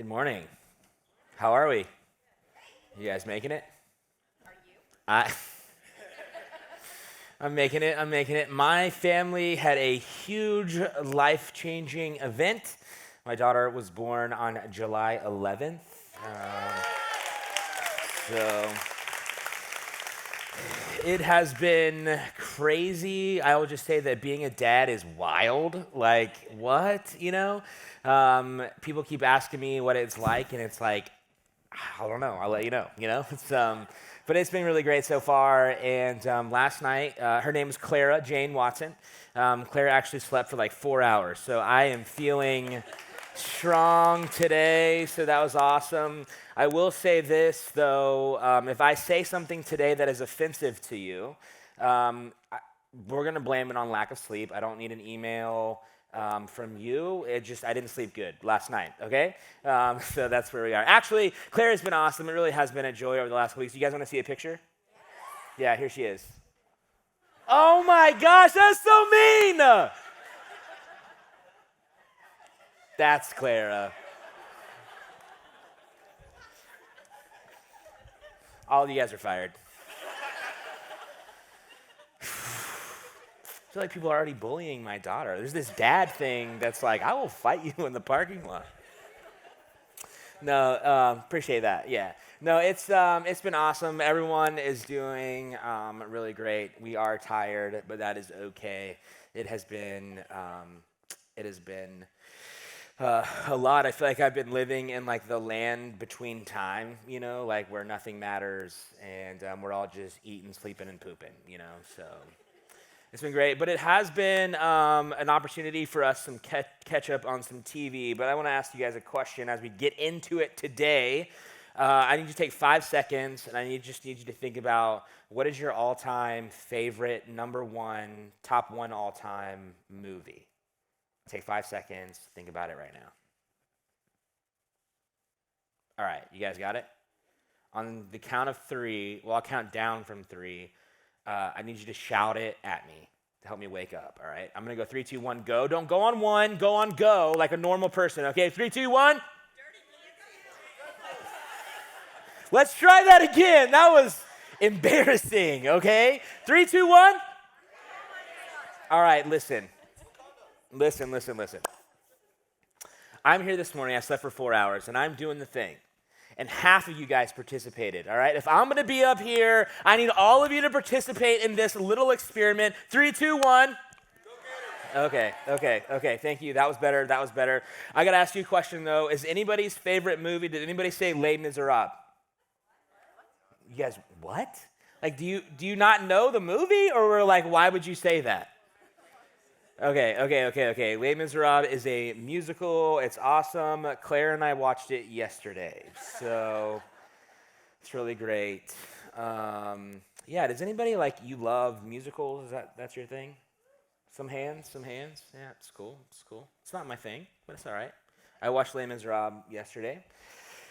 Good morning. How are we? You guys making it? Are you? I, I'm making it. I'm making it. My family had a huge life-changing event. My daughter was born on July 11th. So it has been crazy. I will just say that being a dad is wild. Like, what? People keep asking me what it's like, and it's like, I don't know. I'll let you know. But it's been really great so far. And last night, her name is Clara Jane Watson. Clara actually slept for like 4 hours, so I am feeling strong today. So that was awesome. I will say this though: if I say something today that is offensive to you, we're gonna blame it on lack of sleep. I don't need an email from you. I didn't sleep good last night, okay? So that's where we are. Actually, Claire's been awesome. It really has been a joy over the last weeks. You guys want to see a picture? Yeah, here she is. Oh my gosh, that's so mean! That's Clara. All of you guys are fired. I feel like people are already bullying my daughter. There's this dad thing that's like, I will fight you in the parking lot. No, appreciate that. Yeah. No, it's been awesome. Everyone is doing really great. We are tired, but that is okay. It has been a lot. I feel like I've been living in like the land between time, like where nothing matters and we're all just eating, sleeping, and pooping, So it's been great, but it has been an opportunity for us to catch up on some TV. But I want to ask you guys a question as we get into it today. I need you to take 5 seconds, and I just need you to think about what is your all-time favorite top one all-time movie. Take 5 seconds, think about it right now. All right, you guys got it? On the count of 3, well, I'll count down from 3. I need you to shout it at me to help me wake up, all right? I'm going to go 3, 2, 1, go. Don't go on 1, go on go like a normal person, okay? 3, 2, 1. Let's try that again. That was embarrassing, okay? 3, 2, 1. All right, listen. Listen. I'm here this morning. I slept for 4 hours, and I'm doing the thing. And half of you guys participated, all right? If I'm going to be up here, I need all of you to participate in this little experiment. 3, 2, 1. Okay. Thank you. That was better. I got to ask you a question, though. Is anybody's favorite movie, did anybody say Les Miserables? You guys, what? Like, do you not know the movie? Or we're like, why would you say that? Okay. Les Miserables is a musical. It's awesome. Claire and I watched it yesterday, so it's really great. Yeah, does anybody you love musicals? That's your thing? Some hands? Yeah, it's cool. It's not my thing, but it's all right. I watched Les Miserables yesterday.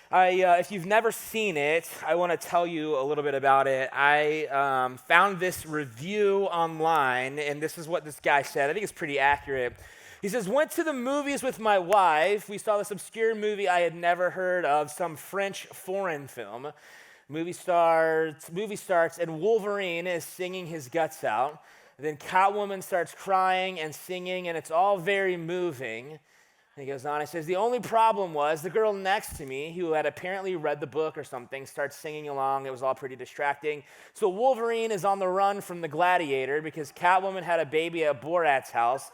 If you've never seen it, I want to tell you a little bit about it. I found this review online, and this is what this guy said. I think it's pretty accurate. He says, went to the movies with my wife. We saw this obscure movie I had never heard of, some French foreign film. Movie starts, and Wolverine is singing his guts out. Then Catwoman starts crying and singing, and it's all very moving. And he goes on, he says, the only problem was the girl next to me, who had apparently read the book or something, starts singing along. It was all pretty distracting. So Wolverine is on the run from the Gladiator because Catwoman had a baby at Borat's house,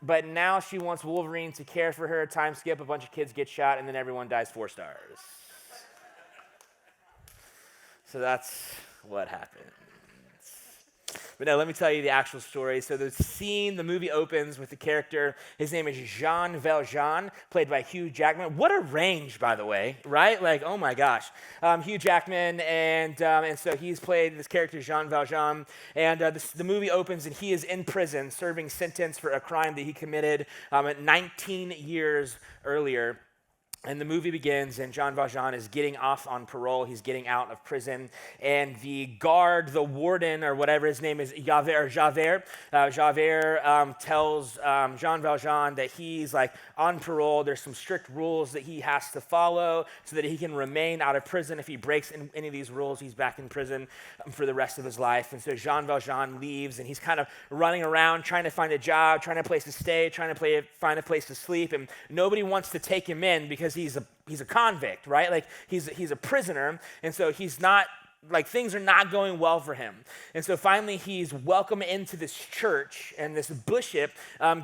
but now she wants Wolverine to care for her. Time skip, a bunch of kids get shot, and then everyone dies 4 stars. So that's what happened. But no, let me tell you the actual story. So the movie opens with the character. His name is Jean Valjean, played by Hugh Jackman. What a range, by the way, right? Like, oh my gosh. Hugh Jackman, and so he's played this character, Jean Valjean. And the movie opens, and he is in prison, serving sentence for a crime that he committed 19 years earlier. And the movie begins, and Jean Valjean is getting off on parole. He's getting out of prison. And the guard, the warden, or whatever his name is, Javert tells Jean Valjean that he's like on parole. There's some strict rules that he has to follow so that he can remain out of prison. If he breaks any of these rules, he's back in prison for the rest of his life. And so Jean Valjean leaves, and he's kind of running around trying to find a job, trying to find a place to stay, find a place to sleep. And nobody wants to take him in because he's a convict, right? Like he's a prisoner, and so he's not like things are not going well for him. And so finally he's welcomed into this church, and this bishop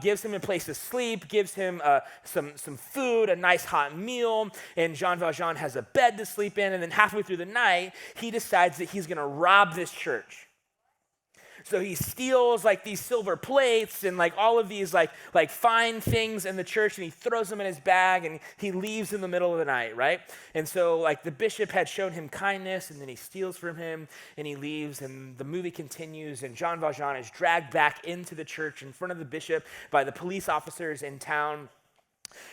gives him a place to sleep, gives him some food, a nice hot meal, and Jean Valjean has a bed to sleep in. And then halfway through the night, he decides that he's going to rob this church. So he steals like these silver plates and like all of these like fine things in the church, and he throws them in his bag, and he leaves in the middle of the night, right? And so like the bishop had shown him kindness, and then he steals from him and he leaves, and the movie continues, and Jean Valjean is dragged back into the church in front of the bishop by the police officers in town.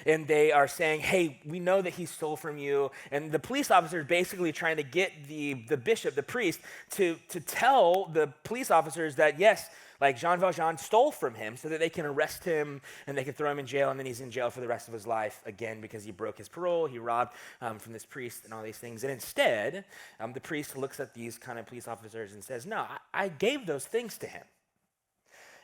And they are saying, hey, we know that he stole from you. And the police officer is basically trying to get the bishop, the priest, to tell the police officers that, yes, like Jean Valjean stole from him so that they can arrest him and they can throw him in jail. And then he's in jail for the rest of his life, again, because he broke his parole, he robbed from this priest and all these things. And instead, the priest looks at these kind of police officers and says, no, I gave those things to him.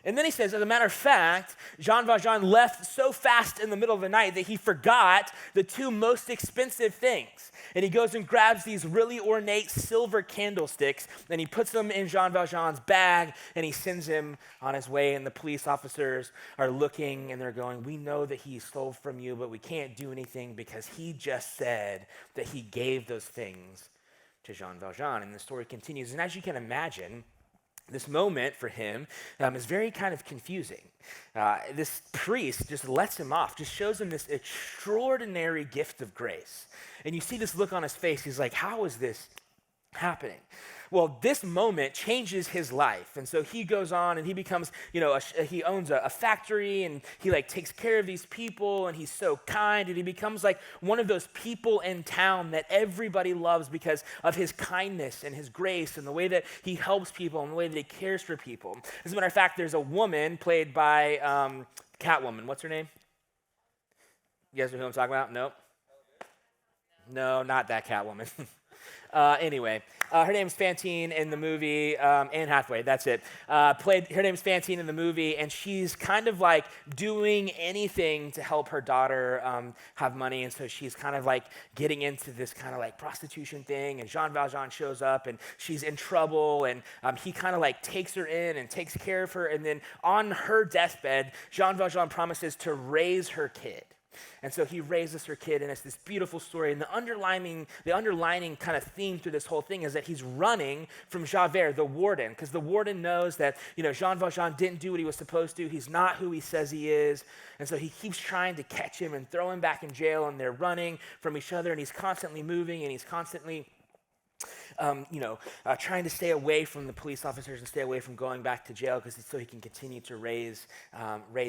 And then he says, as a matter of fact, Jean Valjean left so fast in the middle of the night that he forgot the two most expensive things. And he goes and grabs these really ornate silver candlesticks, and he puts them in Jean Valjean's bag, and he sends him on his way. And the police officers are looking, and they're going, we know that he stole from you, but we can't do anything because he just said that he gave those things to Jean Valjean. And the story continues. And as you can imagine, this moment for him is very kind of confusing. This priest just lets him off, just shows him this extraordinary gift of grace. And you see this look on his face. He's like, how is this happening? Well, this moment changes his life. And so he goes on and he becomes, he owns a factory, and he like takes care of these people, and he's so kind, and he becomes like one of those people in town that everybody loves because of his kindness and his grace and the way that he helps people and the way that he cares for people. As a matter of fact, there's a woman played by Catwoman. What's her name? You guys know who I'm talking about? Nope. No, not that Catwoman. Anyway, her name's Fantine in the movie, Anne Hathaway, that's it. Her name's Fantine in the movie, and she's kind of like doing anything to help her daughter have money, and so she's kind of like getting into this kind of like prostitution thing, and Jean Valjean shows up, and she's in trouble, and he kind of like takes her in and takes care of her, and then on her deathbed, Jean Valjean promises to raise her kid. And so he raises her kid, and it's this beautiful story. And the underlining kind of theme through this whole thing is that he's running from Javert, the warden, because the warden knows that, Jean Valjean didn't do what he was supposed to. He's not who he says he is. And so he keeps trying to catch him and throw him back in jail, and they're running from each other, and he's constantly moving, and he's constantly trying to stay away from the police officers and stay away from going back to jail, because so he can continue to raise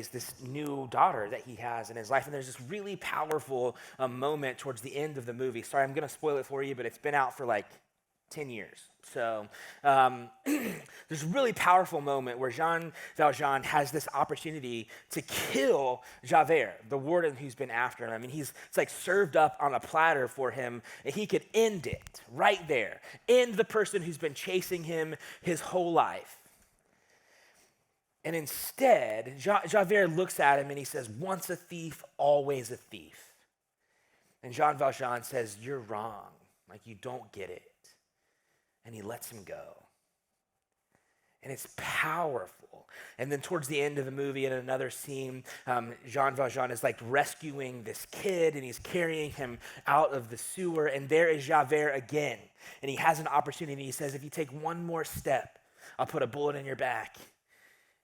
this new daughter that he has in his life. And there's this really powerful moment towards the end of the movie. Sorry, I'm going to spoil it for you, but it's been out for like 10 years. So there's a really powerful moment where Jean Valjean has this opportunity to kill Javert, the warden who's been after him. I mean, it's like served up on a platter for him, and he could end it right there, end the person who's been chasing him his whole life. And instead, Javert looks at him and he says, once a thief, always a thief. And Jean Valjean says, you're wrong, like you don't get it. And he lets him go. And it's powerful. And then towards the end of the movie, in another scene, Jean Valjean is like rescuing this kid, and he's carrying him out of the sewer, and there is Javert again. And he has an opportunity. He says, if you take one more step, I'll put a bullet in your back.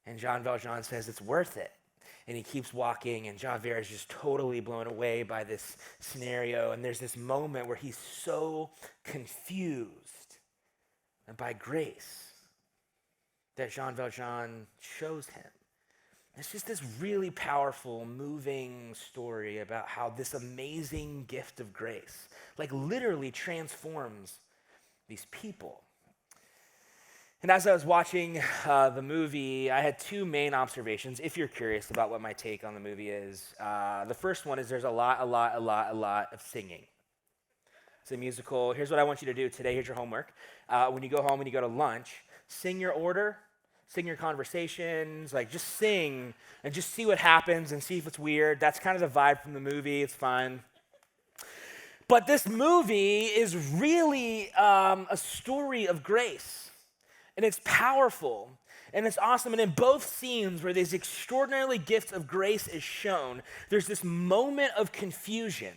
And Jean Valjean says, it's worth it. And he keeps walking, and Javert is just totally blown away by this scenario. And there's this moment where he's so confused, and by grace that Jean Valjean shows him It's just this really powerful, moving story about how this amazing gift of grace, like literally transforms these people. And as I was watching the movie, I had two main observations, if you're curious about what my take on the movie is. The first one is there's a lot of singing. It's a musical. Here's what I want you to do today. Here's your homework. When you go home, when you go to lunch, sing your order, sing your conversations, like just sing and just see what happens and see if it's weird. That's kind of the vibe from the movie. It's fun. But this movie is really a story of grace. And it's powerful, and it's awesome. And in both scenes where this extraordinarily gift of grace is shown, there's this moment of confusion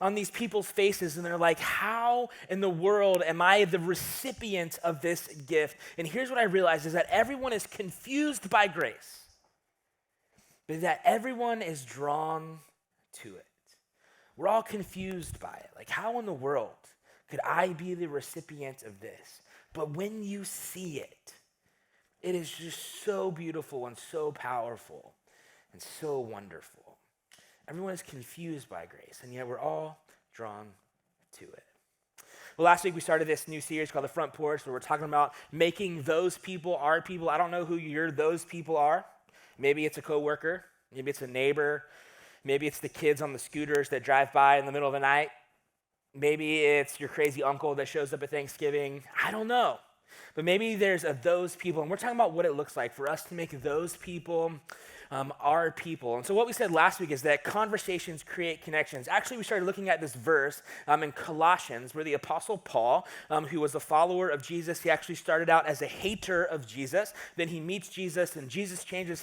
on these people's faces, and they're like, how in the world am I the recipient of this gift? And here's what I realized is that everyone is confused by grace, but that everyone is drawn to it. We're all confused by it. Like, how in the world could I be the recipient of this? But when you see it, it is just so beautiful and so powerful and so wonderful. Everyone is confused by grace, and yet we're all drawn to it. Well, last week we started this new series called The Front Porch, where we're talking about making those people our people. I don't know who those people are. Maybe it's a coworker. Maybe it's a neighbor. Maybe it's the kids on the scooters that drive by in the middle of the night. Maybe it's your crazy uncle that shows up at Thanksgiving. I don't know. But maybe there's those people, and we're talking about what it looks like for us to make those people our people. And so what we said last week is that conversations create connections. Actually, we started looking at this verse in Colossians where the Apostle Paul, who was a follower of Jesus, he actually started out as a hater of Jesus. Then he meets Jesus, and Jesus changes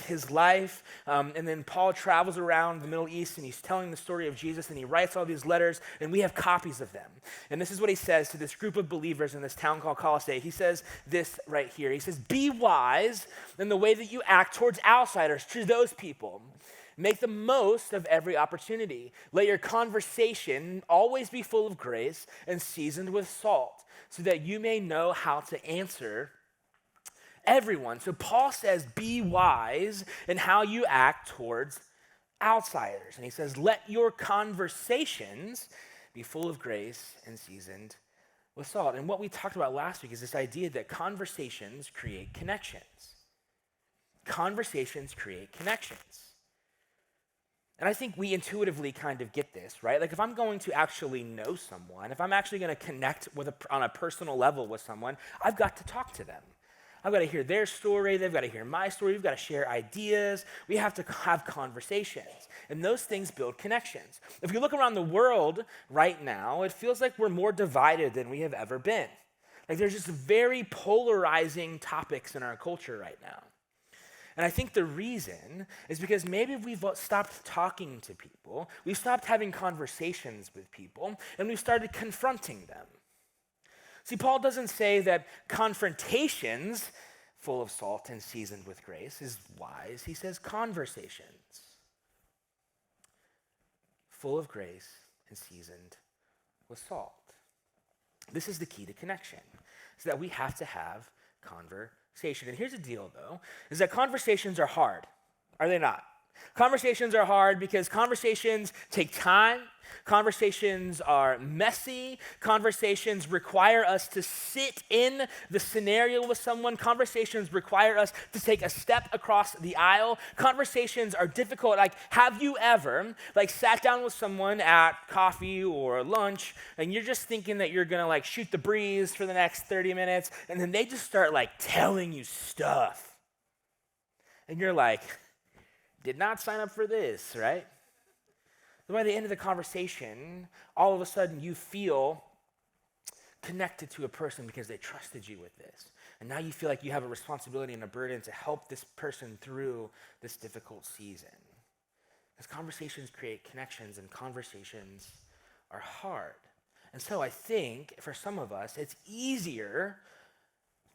his life. And then Paul travels around the Middle East, and he's telling the story of Jesus, and he writes all these letters, and we have copies of them. And this is what he says to this group of believers in this town called Colossae. He says this right here. He says, be wise in the way that you act towards outsiders, to those people. Make the most of every opportunity. Let your conversation always be full of grace and seasoned with salt, so that you may know how to answer everyone. So Paul says, be wise in how you act towards outsiders. And he says, let your conversations be full of grace and seasoned with salt. And what we talked about last week is this idea that conversations create connections. Conversations create connections. And I think we intuitively kind of get this, right? Like if I'm going to actually know someone, if I'm actually going to connect on a personal level with someone, I've got to talk to them. I've got to hear their story. They've got to hear my story. We've got to share ideas. We have to have conversations. And those things build connections. If you look around the world right now, it feels like we're more divided than we have ever been. Like there's just very polarizing topics in our culture right now. And I think the reason is because maybe we've stopped talking to people, we've stopped having conversations with people, and we've started confronting them. See, Paul doesn't say that confrontations full of salt and seasoned with grace is wise. He says conversations full of grace and seasoned with salt. This is the key to connection, is that we have to have conversation. And here's the deal, though, is that conversations are hard, are they not? Conversations are hard because conversations take time. Conversations are messy. Conversations require us to sit in the scenario with someone. Conversations require us to take a step across the aisle. Conversations are difficult. Like, have you ever, sat down with someone at coffee or lunch, and you're just thinking that you're going to, shoot the breeze for the next 30 minutes, and then they just start, telling you stuff. And you're like, did not sign up for this, right? But by the end of the conversation, all of a sudden you feel connected to a person because they trusted you with this. And now you feel like you have a responsibility and a burden to help this person through this difficult season. Because conversations create connections, and conversations are hard. And so I think for some of us, it's easier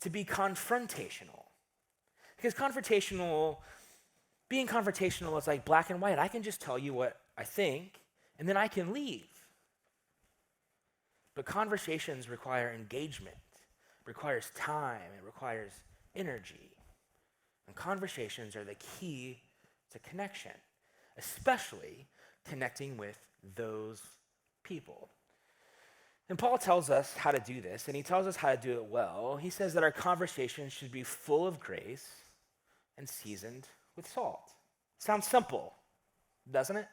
to be confrontational. Because being confrontational is like black and white. I can just tell you what I think, and then I can leave. But conversations require engagement, requires time, it requires energy. And conversations are the key to connection, especially connecting with those people. And Paul tells us how to do this, and he tells us how to do it well. He says that our conversations should be full of grace and seasoned with salt. Sounds simple, doesn't it?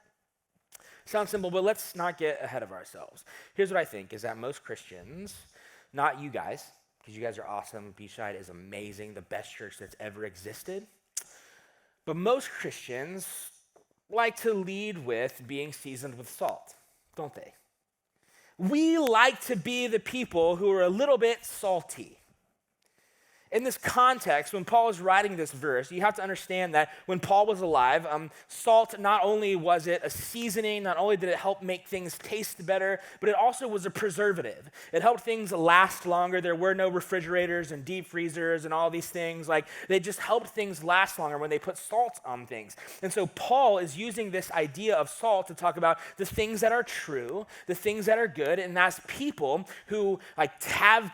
Sounds simple, but let's not get ahead of ourselves. Here's what I think, is that most Christians, not you guys, because you guys are awesome, Beachside is amazing, the best church that's ever existed, but most Christians like to lead with being seasoned with salt, don't they? We like to be the people who are a little bit salty. In this context, when Paul is writing this verse, you have to understand that when Paul was alive, salt, not only was it a seasoning, not only did it help make things taste better, but it also was a preservative. It helped things last longer. There were no refrigerators and deep freezers and all these things. Like, they just helped things last longer when they put salt on things. And so Paul is using this idea of salt to talk about the things that are true, the things that are good, and as people who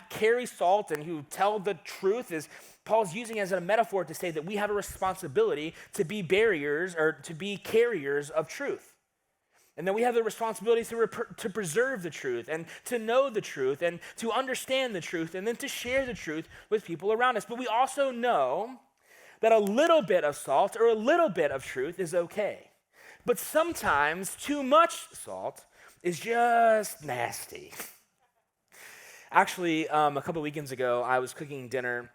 carry salt and who tell the truth, is Paul's using it as a metaphor to say that we have a responsibility to be barriers or to be carriers of truth. And that we have the responsibility to preserve the truth and to know the truth and to understand the truth and then to share the truth with people around us. But we also know that a little bit of salt or a little bit of truth is okay. But sometimes too much salt is just nasty. Actually, a couple weekends ago, I was cooking dinner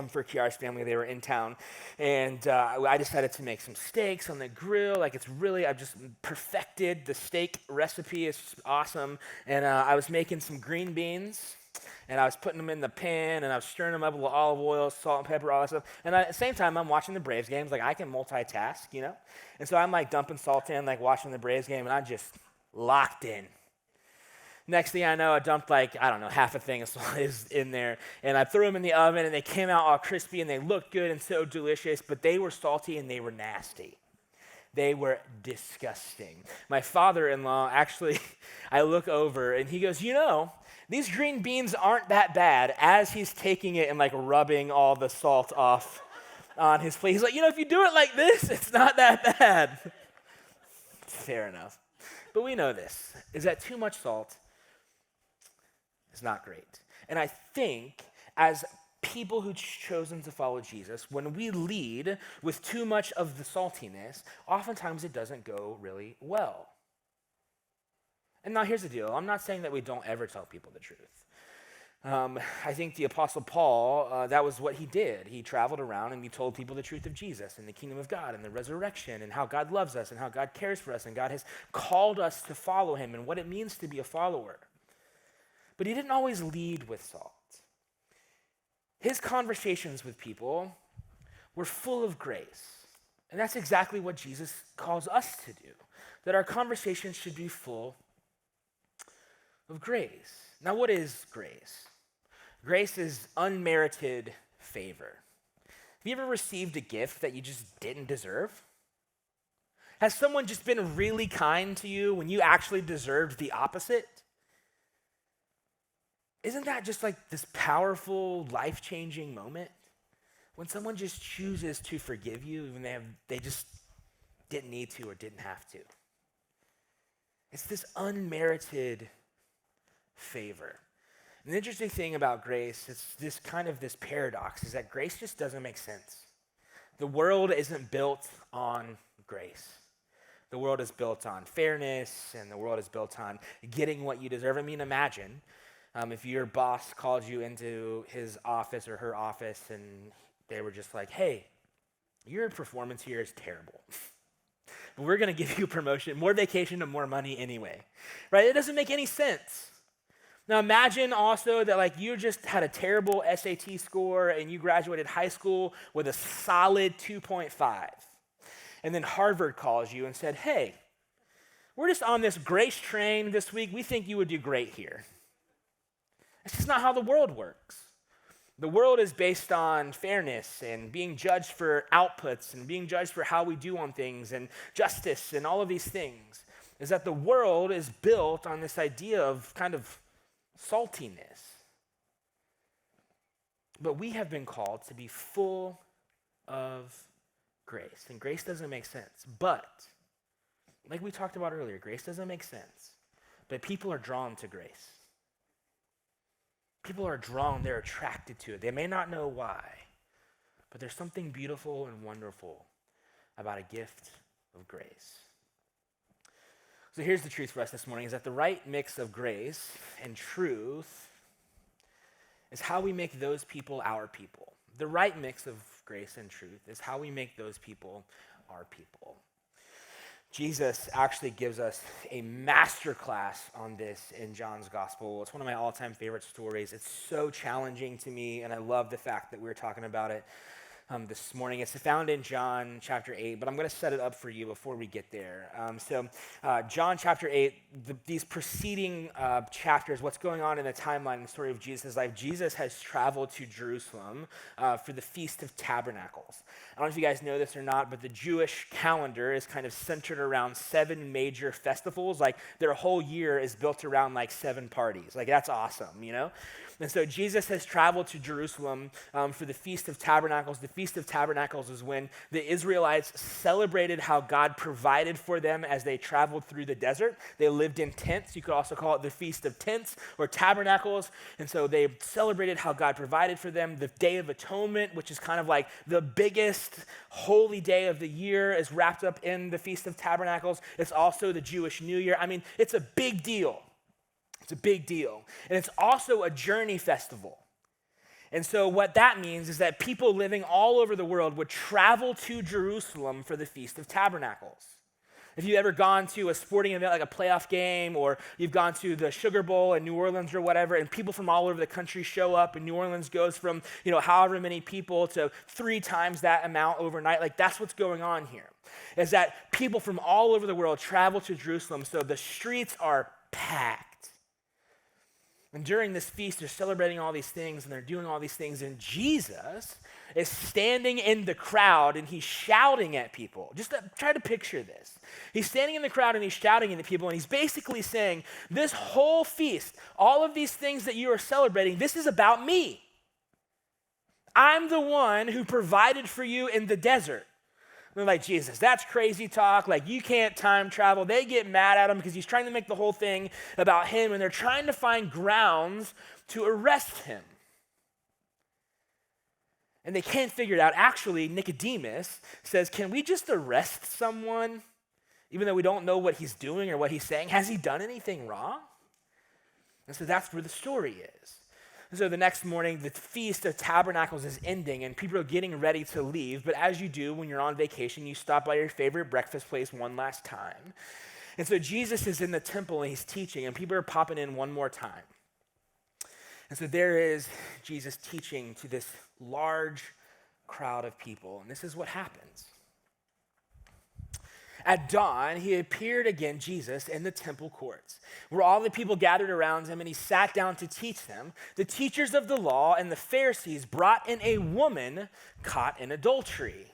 for Kiara's family. They were in town, and I decided to make some steaks on the grill. I've just perfected the steak recipe. It's just awesome. And I was making some green beans, and I was putting them in the pan, and I was stirring them up with olive oil, salt and pepper, all that stuff. And at the same time, I'm watching the Braves games. I can multitask, you know? And so I'm dumping salt in, watching the Braves game, and I'm just locked in. Next thing I know, I dumped half a thing of salt is in there, and I threw them in the oven, and they came out all crispy, and they looked good and so delicious, but they were salty and they were nasty. They were disgusting. My father-in-law, actually, I look over, and he goes, these green beans aren't that bad, as he's taking it and rubbing all the salt off on his plate. He's like, if you do it like this, it's not that bad. Fair enough. But we know this, is that too much salt is not great. And I think as people who've chosen to follow Jesus, when we lead with too much of the saltiness, oftentimes it doesn't go really well. And now here's the deal. I'm not saying that we don't ever tell people the truth. I think the Apostle Paul, that was what he did. He traveled around and he told people the truth of Jesus and the kingdom of God and the resurrection and how God loves us and how God cares for us and God has called us to follow him and what it means to be a follower. But he didn't always lead with salt. His conversations with people were full of grace. And that's exactly what Jesus calls us to do, that our conversations should be full of grace. Now, what is grace? Grace is unmerited favor. Have you ever received a gift that you just didn't deserve? Has someone just been really kind to you when you actually deserved the opposite? Isn't that just this powerful, life-changing moment? When someone just chooses to forgive you even they just didn't need to or didn't have to. It's this unmerited favor. And the interesting thing about grace, it's this paradox, is that grace just doesn't make sense. The world isn't built on grace. The world is built on fairness, and the world is built on getting what you deserve. Imagine if your boss called you into his office or her office, and they were just like, hey, your performance here is terrible. But we're going to give you a promotion, more vacation, and more money anyway. Right? It doesn't make any sense. Now imagine also that you just had a terrible SAT score and you graduated high school with a solid 2.5. And then Harvard calls you and said, hey, we're just on this grace train this week. We think you would do great here. It's just not how the world works. The world is based on fairness and being judged for outputs and being judged for how we do on things and justice and all of these things. Is that the world is built on this idea of saltiness. But we have been called to be full of grace. And grace doesn't make sense. But, like we talked about earlier, grace doesn't make sense. But people are drawn to grace. People are drawn, they're attracted to it. They may not know why, but there's something beautiful and wonderful about a gift of grace. So here's the truth for us this morning, is that the right mix of grace and truth is how we make those people our people. The right mix of grace and truth is how we make those people our people. Jesus actually gives us a master class on this in John's gospel. It's one of my all-time favorite stories. It's so challenging to me, and I love the fact that we're talking about it this morning. It's found in John chapter 8, but I'm going to set it up for you before we get there. John chapter 8, these preceding chapters, what's going on in the timeline in the story of Jesus' life, Jesus has traveled to Jerusalem for the Feast of Tabernacles. I don't know if you guys know this or not, but the Jewish calendar is kind of centered around 7 major festivals. Like their whole year is built around like 7 parties. Like that's awesome, you know? And so Jesus has traveled to Jerusalem for the Feast of Tabernacles. The Feast of Tabernacles is when the Israelites celebrated how God provided for them as they traveled through the desert. They lived in tents. You could also call it the Feast of Tents or Tabernacles. And so they celebrated how God provided for them. The Day of Atonement, which is kind of like the biggest holy day of the year, is wrapped up in the Feast of Tabernacles. It's also the Jewish New Year. I mean, it's a big deal. It's a big deal. And it's also a journey festival. And so what that means is that people living all over the world would travel to Jerusalem for the Feast of Tabernacles. If you've ever gone to a sporting event like a playoff game, or you've gone to the Sugar Bowl in New Orleans or whatever, and people from all over the country show up, and New Orleans goes from, however many people to 3 times that amount overnight, like that's what's going on here, is that people from all over the world travel to Jerusalem, so the streets are packed. And during this feast, they're celebrating all these things, and they're doing all these things, and Jesus is standing in the crowd, and he's shouting at people. Just try to picture this. He's standing in the crowd, and he's shouting at people, and he's basically saying, this whole feast, all of these things that you are celebrating, this is about me. I'm the one who provided for you in the desert. They're like, Jesus, that's crazy talk. Like, you can't time travel. They get mad at him because he's trying to make the whole thing about him, and they're trying to find grounds to arrest him. And they can't figure it out. Actually, Nicodemus says, can we just arrest someone, even though we don't know what he's doing or what he's saying? Has he done anything wrong? And so that's where the story is. And so the next morning, the Feast of Tabernacles is ending, and people are getting ready to leave. But as you do when you're on vacation, you stop by your favorite breakfast place one last time. And so Jesus is in the temple, and he's teaching, and people are popping in one more time. And so there is Jesus teaching to this large crowd of people, and this is what happens. At dawn, he appeared again, Jesus, in the temple courts, where all the people gathered around him, and he sat down to teach them. The teachers of the law and the Pharisees brought in a woman caught in adultery.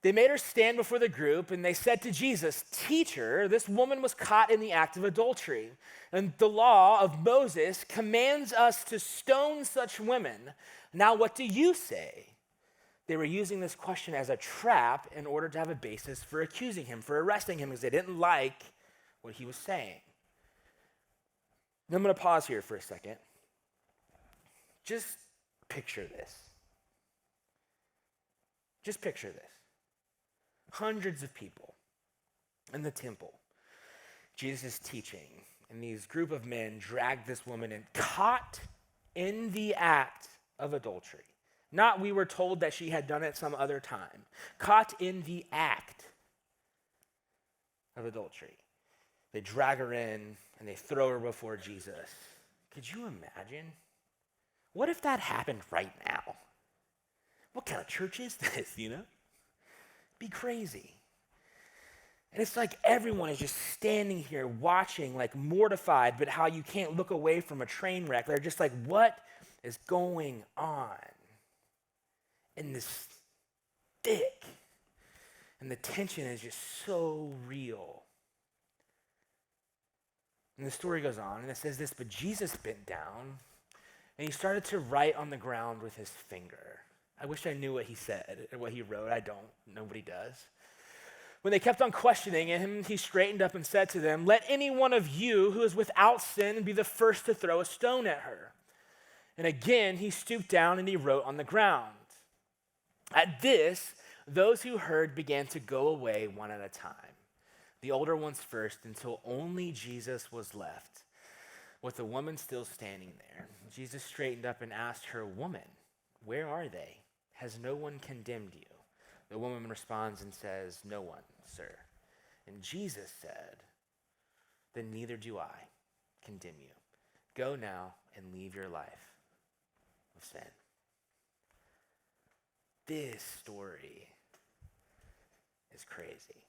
They made her stand before the group, and they said to Jesus, "Teacher, this woman was caught in the act of adultery, and the law of Moses commands us to stone such women. Now what do you say?" They were using this question as a trap in order to have a basis for accusing him, for arresting him, because they didn't like what he was saying. And I'm going to pause here for a second. Just picture this. Just picture this. Hundreds of people in the temple. Jesus is teaching, and these group of men dragged this woman in, caught in the act of adultery. Not we were told that she had done it some other time. Caught in the act of adultery. They drag her in and they throw her before Jesus. Could you imagine? What if that happened right now? What kind of church is this, Be crazy. And it's like everyone is just standing here watching, like mortified, but how you can't look away from a train wreck. They're just like, what is going on? And this thick, and the tension is just so real. And the story goes on, and it says this, but Jesus bent down, and he started to write on the ground with his finger. I wish I knew what he said and what he wrote. I don't. Nobody does. When they kept on questioning him, he straightened up and said to them, "Let any one of you who is without sin be the first to throw a stone at her." And again, he stooped down and he wrote on the ground. At this, those who heard began to go away one at a time, the older ones first, until only Jesus was left, with the woman still standing there. Jesus straightened up and asked her, "Woman, where are they? Has no one condemned you?" The woman responds and says, "No one, sir." And Jesus said, "Then neither do I condemn you. Go now and leave your life of sin." This story is crazy.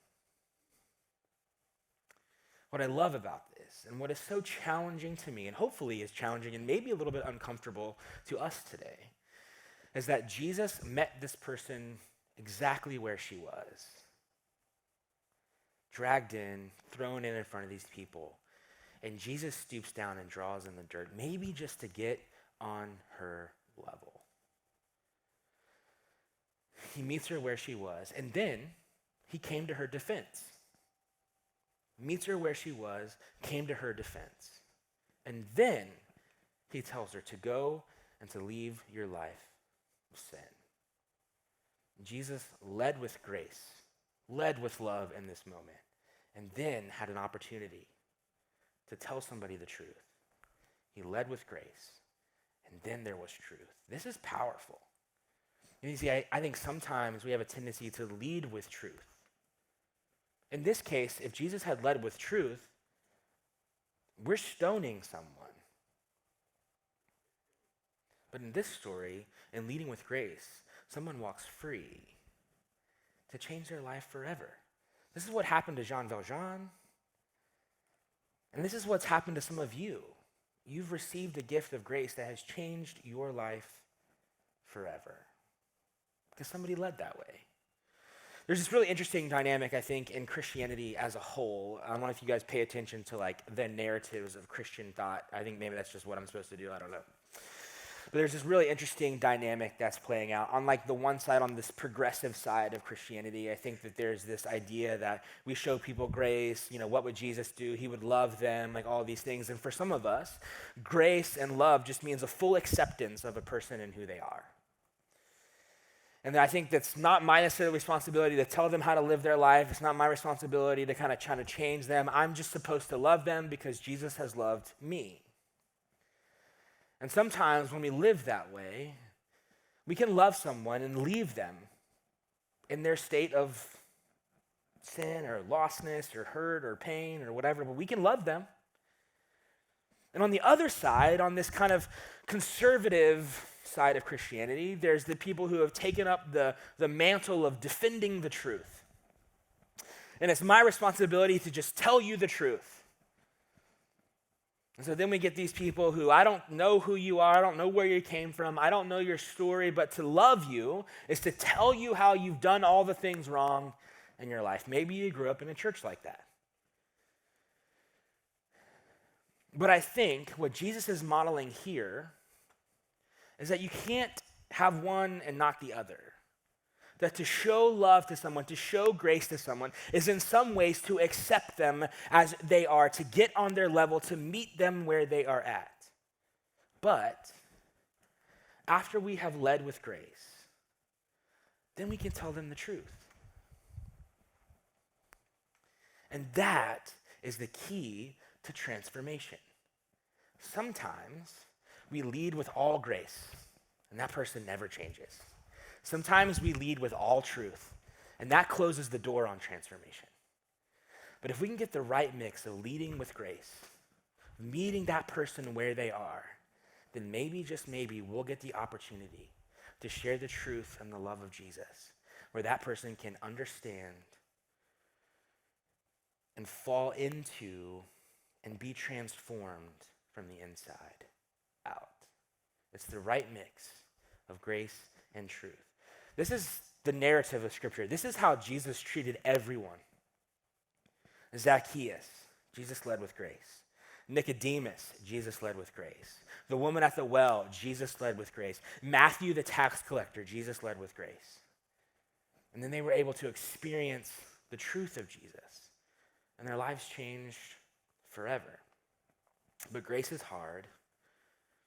What I love about this, and what is so challenging to me, and hopefully is challenging and maybe a little bit uncomfortable to us today, is that Jesus met this person exactly where she was. Dragged in, thrown in front of these people, and Jesus stoops down and draws in the dirt, maybe just to get on her level. He meets her where she was, and then he came to her defense. Meets her where she was, came to her defense. And then he tells her to go and to leave your life of sin. Jesus led with grace, led with love in this moment, and then had an opportunity to tell somebody the truth. He led with grace, and then there was truth. This is powerful. And you see, I think sometimes we have a tendency to lead with truth. In this case, if Jesus had led with truth, we're stoning someone. But in this story, in leading with grace, someone walks free to change their life forever. This is what happened to Jean Valjean. And this is what's happened to some of you. You've received a gift of grace that has changed your life forever. Because somebody led that way. There's this really interesting dynamic, I think, in Christianity as a whole. I don't know if you guys pay attention to like the narratives of Christian thought. I think maybe that's just what I'm supposed to do. I don't know. But there's this really interesting dynamic that's playing out. On like the one side, on this progressive side of Christianity, I think that there's this idea that we show people grace. You know, what would Jesus do? He would love them, like all these things. And for some of us, grace and love just means a full acceptance of a person and who they are. And I think that's not my necessary responsibility to tell them how to live their life. It's not my responsibility to kind of try to change them. I'm just supposed to love them because Jesus has loved me. And sometimes when we live that way, we can love someone and leave them in their state of sin or lostness or hurt or pain or whatever, but we can love them. And on the other side, on this kind of conservative side of Christianity, there's the people who have taken up the mantle of defending the truth. And it's my responsibility to just tell you the truth. And so then we get these people who, I don't know who you are, I don't know where you came from, I don't know your story, but to love you is to tell you how you've done all the things wrong in your life. Maybe you grew up in a church like that. But I think what Jesus is modeling here is that you can't have one and not the other. That to show love to someone, to show grace to someone, is in some ways to accept them as they are, to get on their level, to meet them where they are at. But after we have led with grace, then we can tell them the truth. And that is the key to transformation. Sometimes we lead with all grace, and that person never changes. Sometimes we lead with all truth, and that closes the door on transformation. But if we can get the right mix of leading with grace, meeting that person where they are, then maybe, just maybe, we'll get the opportunity to share the truth and the love of Jesus, where that person can understand and fall into and be transformed from the inside out. It's the right mix of grace and truth. This is the narrative of Scripture. This is how Jesus treated everyone. Zacchaeus, Jesus led with grace. Nicodemus, Jesus led with grace. The woman at the well, Jesus led with grace. Matthew, the tax collector, Jesus led with grace. And then they were able to experience the truth of Jesus, and their lives changed forever. But grace is hard,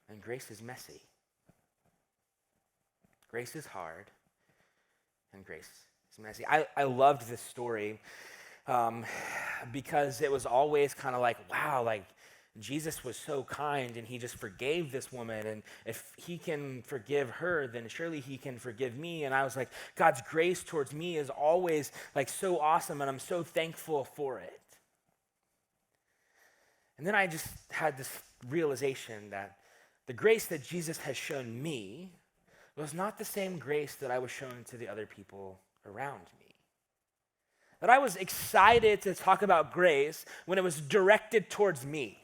and grace is messy. Grace is hard, and grace is messy. I loved this story because it was always kind of like, wow, like Jesus was so kind and he just forgave this woman. And if he can forgive her, then surely he can forgive me. And I was like, God's grace towards me is always like so awesome, and I'm so thankful for it. And then I just had this realization that the grace that Jesus has shown me was not the same grace that I was shown to the other people around me. That I was excited to talk about grace when it was directed towards me.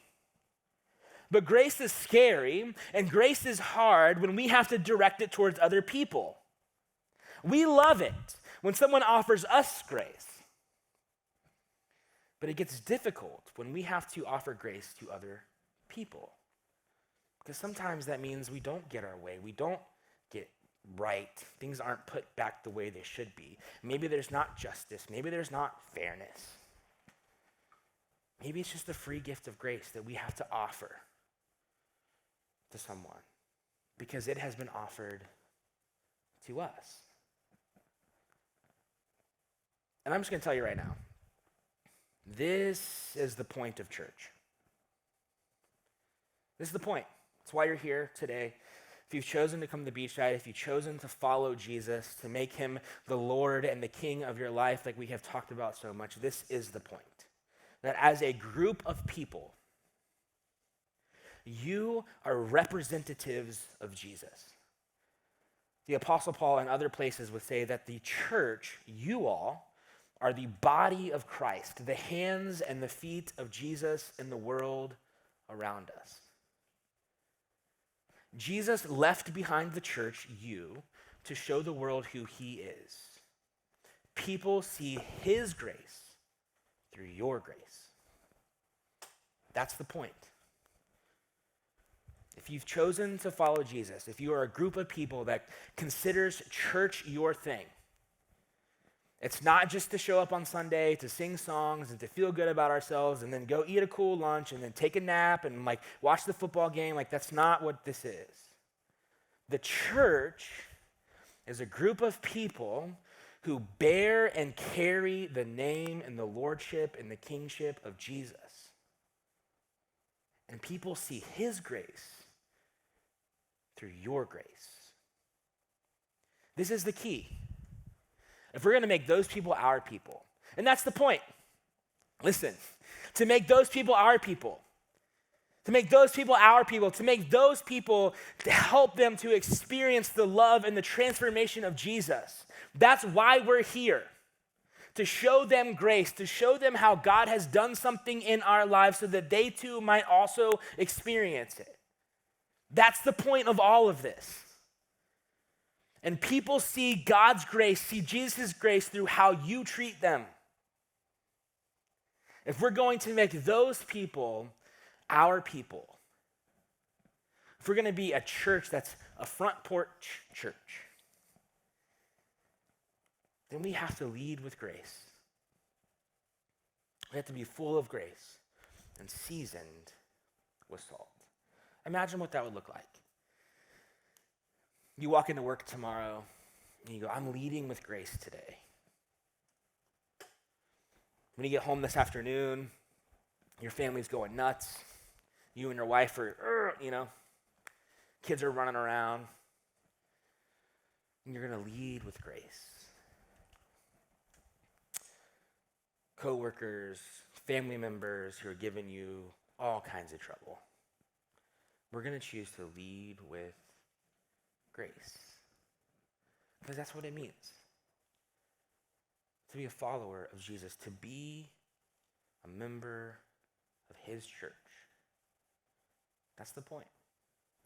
But grace is scary, and grace is hard when we have to direct it towards other people. We love it when someone offers us grace. But it gets difficult when we have to offer grace to other people. Because sometimes that means we don't get our way. We don't get right. Things aren't put back the way they should be. Maybe there's not justice. Maybe there's not fairness. Maybe it's just a free gift of grace that we have to offer to someone because it has been offered to us. And I'm just going to tell you right now, this is the point of church. This is the point. That's why you're here today. If you've chosen to come to Beachside, if you've chosen to follow Jesus, to make him the Lord and the King of your life, like we have talked about so much, this is the point. That as a group of people, you are representatives of Jesus. The Apostle Paul and other places would say that the church, you all, are the body of Christ, the hands and the feet of Jesus in the world around us. Jesus left behind the church, you, to show the world who he is. People see his grace through your grace. That's the point. If you've chosen to follow Jesus, if you are a group of people that considers church your thing, it's not just to show up on Sunday, to sing songs and to feel good about ourselves and then go eat a cool lunch and then take a nap and like watch the football game. Like that's not what this is. The church is a group of people who bear and carry the name and the lordship and the kingship of Jesus. And people see his grace through your grace. This is the key. If we're going to make those people our people, and that's the point. Listen, to make those people our people, to make those people our people, to make those people, to help them to experience the love and the transformation of Jesus. That's why we're here. To show them grace, to show them how God has done something in our lives so that they too might also experience it. That's the point of all of this. And people see God's grace, see Jesus' grace through how you treat them. If we're going to make those people our people, if we're going to be a church that's a front porch church, then we have to lead with grace. We have to be full of grace and seasoned with salt. Imagine what that would look like. You walk into work tomorrow and you go, I'm leading with grace today. When you get home this afternoon, your family's going nuts. You and your wife are, kids are running around. And you're going to lead with grace. Coworkers, family members who are giving you all kinds of trouble. We're going to choose to lead with grace. Because that's what it means. To be a follower of Jesus, to be a member of his church. That's the point.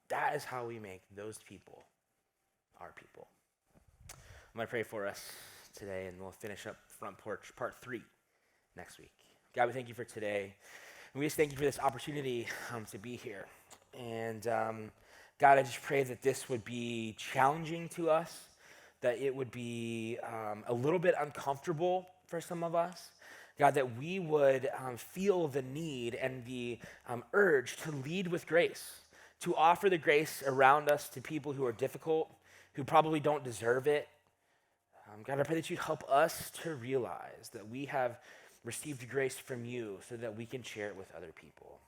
That is how we make those people our people. I'm going to pray for us today, and we'll finish up Front Porch Part 3 next week. God, we thank you for today. And we just thank you for this opportunity to be here. And God, I just pray that this would be challenging to us, that it would be a little bit uncomfortable for some of us. God, that we would feel the need and the urge to lead with grace, to offer the grace around us to people who are difficult, who probably don't deserve it. God, I pray that you'd help us to realize that we have received grace from you so that we can share it with other people.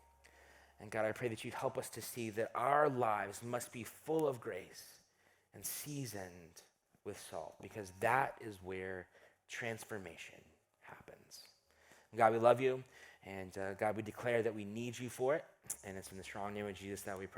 And God, I pray that you'd help us to see that our lives must be full of grace and seasoned with salt, because that is where transformation happens. God, we love you, and God, we declare that we need you for it, and it's in the strong name of Jesus that we pray.